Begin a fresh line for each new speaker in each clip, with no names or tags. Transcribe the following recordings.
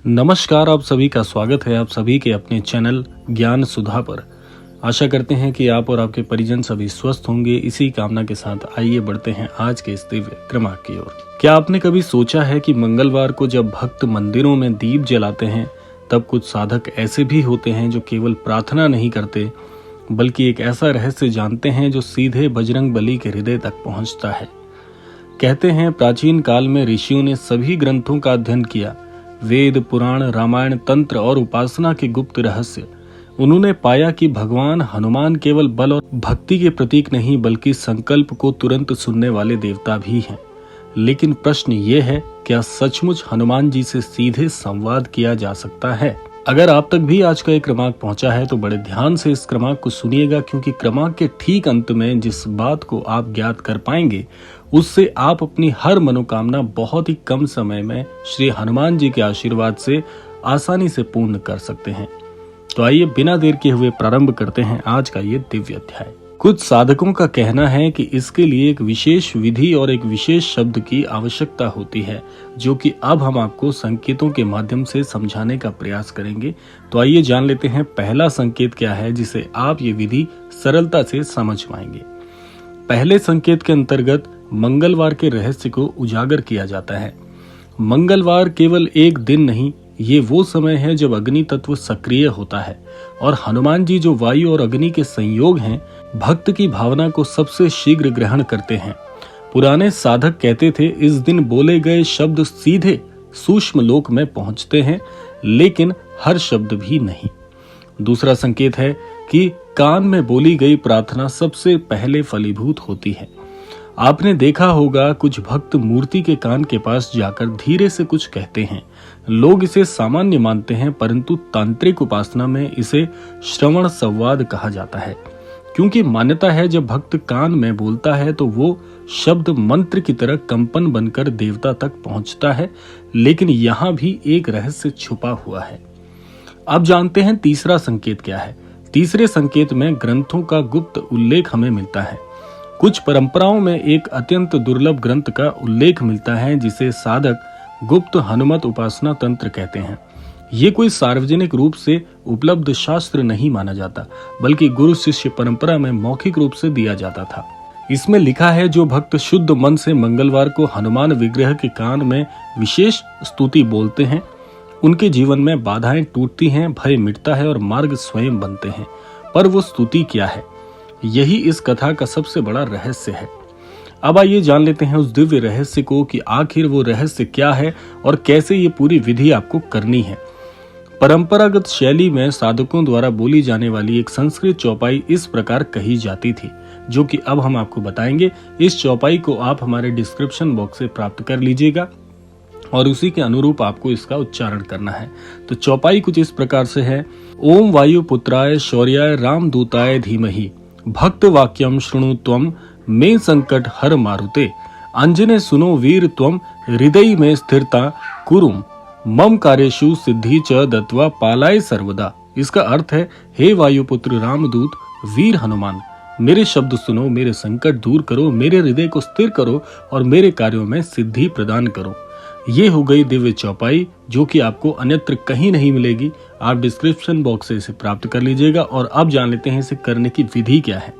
नमस्कार, आप सभी का स्वागत है आप सभी के अपने चैनल ज्ञान सुधा पर। आशा करते हैं कि आप और आपके परिजन सभी स्वस्थ होंगे। इसी कामना के साथ आइए बढ़ते हैं आज के इस दिव्य क्रमांक की ओर। क्या आपने कभी सोचा है कि मंगलवार को जब भक्त मंदिरों में दीप जलाते हैं तब कुछ साधक ऐसे भी होते हैं जो केवल प्रार्थना नहीं करते बल्कि एक ऐसा रहस्य जानते हैं जो सीधे बजरंग बली के हृदय तक पहुंचता है। कहते हैं प्राचीन काल में ऋषियों ने सभी ग्रंथों का अध्ययन किया, वेद, पुराण, रामायण, तंत्र और उपासना के गुप्त रहस्य। उन्होंने पाया कि भगवान हनुमान केवल बल और भक्ति के प्रतीक नहीं बल्कि संकल्प को तुरंत सुनने वाले देवता भी हैं। लेकिन प्रश्न ये है, क्या सचमुच हनुमान जी से सीधे संवाद किया जा सकता है? अगर आप तक भी आज का ये क्रमांक पहुंचा है तो बड़े ध्यान से इस क्रमांक को सुनिएगा, क्योंकि क्रमांक के ठीक अंत में जिस बात को आप ज्ञात कर पाएंगे उससे आप अपनी हर मनोकामना बहुत ही कम समय में श्री हनुमान जी के आशीर्वाद से आसानी से पूर्ण कर सकते हैं। तो आइए बिना देर किए हुए प्रारंभ करते हैं आज का ये दिव्य अध्याय। कुछ साधकों का कहना है कि इसके लिए एक विशेष विधि और एक विशेष शब्द की आवश्यकता होती है, जो कि अब हम आपको संकेतों के माध्यम से समझाने का प्रयास करेंगे। तो आइए जान लेते हैं पहला संकेत क्या है जिसे आप ये विधि सरलता से समझ पाएंगे। पहले संकेत के अंतर्गत मंगलवार के रहस्य को उजागर किया जाता है। मंगलवार केवल एक दिन नहीं, ये वो समय है जब अग्नि तत्व सक्रिय होता है और हनुमान जी जो वायु और अग्नि के संयोग हैं, भक्त की भावना को सबसे शीघ्र ग्रहण करते हैं। पुराने साधक कहते थे इस दिन बोले गए शब्द सीधे सूक्ष्म लोक में पहुंचते हैं, लेकिन हर शब्द भी नहीं। दूसरा संकेत है कि कान में बोली गई प्रार्थना सबसे पहले फलीभूत होती है। आपने देखा होगा कुछ भक्त मूर्ति के कान के पास जाकर धीरे से कुछ कहते हैं। लोग इसे सामान्य मानते हैं, परंतु तांत्रिक उपासना में इसे श्रवण संवाद कहा जाता है, क्योंकि मान्यता है जब भक्त कान में बोलता है तो वो शब्द मंत्र की तरह कंपन बनकर देवता तक पहुंचता है। लेकिन यहाँ भी एक रहस्य छुपा हुआ है। अब जानते हैं तीसरा संकेत क्या है। तीसरे संकेत में ग्रंथों का गुप्त उल्लेख हमें मिलता है। कुछ परंपराओं में एक अत्यंत दुर्लभ ग्रंथ का उल्लेख मिलता है जिसे साधक गुप्त हनुमत उपासना तंत्र कहते हैं। ये कोई सार्वजनिक रूप से उपलब्ध शास्त्र नहीं माना जाता, बल्कि गुरु शिष्य परंपरा में मौखिक रूप से दिया जाता था। इसमें लिखा है, जो भक्त शुद्ध मन से मंगलवार को हनुमान विग्रह के कान में विशेष स्तुति बोलते हैं, उनके जीवन में बाधाएं टूटती हैं, भय मिटता है और मार्ग स्वयं बनते हैं। पर वो स्तुति क्या है, यही इस कथा का सबसे बड़ा रहस्य है। अब आइए जान लेते हैं उस दिव्य रहस्य को कि आखिर वो रहस्य क्या है और कैसे ये पूरी विधि आपको करनी है। परंपरागत शैली में साधकों द्वारा बोली जाने वाली एक संस्कृत चौपाई इस प्रकार कही जाती थी, जो कि अब हम आपको बताएंगे। इस चौपाई को आप हमारे डिस्क्रिप्शन बॉक्स से प्राप्त कर लीजिएगा और उसी के अनुरूप आपको इसका उच्चारण करना है। तो चौपाई कुछ इस प्रकार से है। ओम वायुपुत्राय शौर्याय रामदूताय धीमहि भक्त वाक्यम शृणु त्वम मे संकट हर मारुते अंजने सुनो वीर त्वम हृदय में स्थिरता कुरुम मम कार्येषु सिद्धि च दत्वा पालाय सर्वदा। इसका अर्थ है, हे वायुपुत्र रामदूत वीर हनुमान, मेरे शब्द सुनो, मेरे संकट दूर करो, मेरे हृदय को स्थिर करो और मेरे कार्यों में सिद्धि प्रदान करो। ये हो गई दिव्य चौपाई, जो कि आपको अन्यत्र कहीं नहीं मिलेगी। आप डिस्क्रिप्शन बॉक्स से इसे प्राप्त कर लीजिएगा। और अब जान लेते हैं इसे करने की विधि क्या है।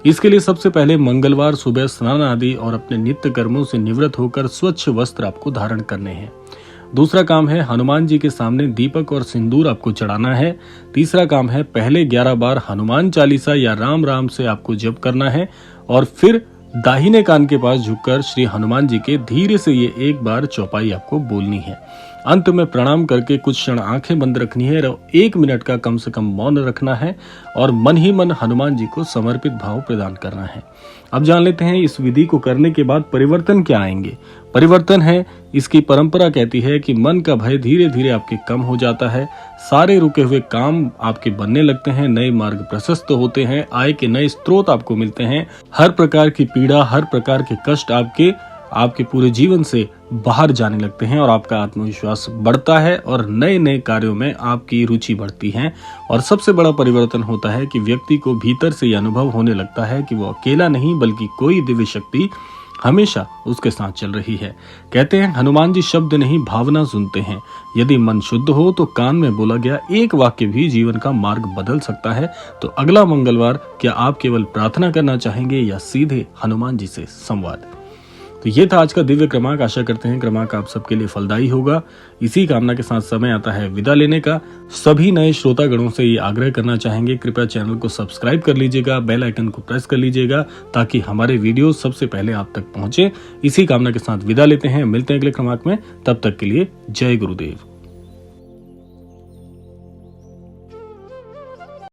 इसके लिए सबसे पहले मंगलवार सुबह स्नान आदि और अपने नित्य कर्मों से निवृत्त होकर स्वच्छ वस्त्र आपको धारण करने हैं। दूसरा काम है हनुमान जी के सामने दीपक और सिंदूर आपको चढ़ाना है। तीसरा काम है पहले 11 बार हनुमान चालीसा या राम राम से आपको जप करना है और फिर दाहिने कान के पास झुककर श्री हनुमान जी के धीरे से ये एक बार चौपाई आपको बोलनी है। अंत में प्रणाम करके कुछ क्षण आंखें बंद रखनी है और 1 मिनट का कम से कम मौन रखना है और मन ही मन हनुमान जी को समर्पित भाव प्रदान करना है। अब जान लेते हैं इस विधि को करने के बाद परिवर्तन क्या आएंगे। परिवर्तन है, इसकी परंपरा कहती है कि मन का भय धीरे धीरे आपके कम हो जाता है, सारे रुके हुए काम आपके बनने लगते हैं, नए मार्ग प्रशस्त होते हैं, आय के नए स्रोत आपको मिलते हैं, हर प्रकार की पीड़ा, हर प्रकार के कष्ट आपके पूरे जीवन से बाहर जाने लगते हैं और आपका आत्मविश्वास बढ़ता है और नए नए कार्यों में आपकी रुचि बढ़ती है। और सबसे बड़ा परिवर्तन होता है कि व्यक्ति को भीतर से यह अनुभव होने लगता है कि वो अकेला नहीं बल्कि कोई दिव्य शक्ति हमेशा उसके साथ चल रही है। कहते हैं हनुमान जी शब्द नहीं भावना सुनते हैं। यदि मन शुद्ध हो तो कान में बोला गया एक वाक्य भी जीवन का मार्ग बदल सकता है। तो अगला मंगलवार क्या आप केवल प्रार्थना करना चाहेंगे या सीधे हनुमान जी से संवाद? तो ये था आज का दिव्य क्रमांक। आशा करते हैं क्रमांक आप सबके लिए फलदायी होगा। इसी कामना के साथ समय आता है विदा लेने का। सभी नए श्रोतागणों से ये आग्रह करना चाहेंगे, कृपया चैनल को सब्सक्राइब कर लीजिएगा, बेल आइकन को प्रेस कर लीजिएगा ताकि हमारे वीडियो सबसे पहले आप तक पहुंचे। इसी कामना के साथ विदा लेते हैं, मिलते हैं अगले क्रमांक में। तब तक के लिए जय गुरुदेव।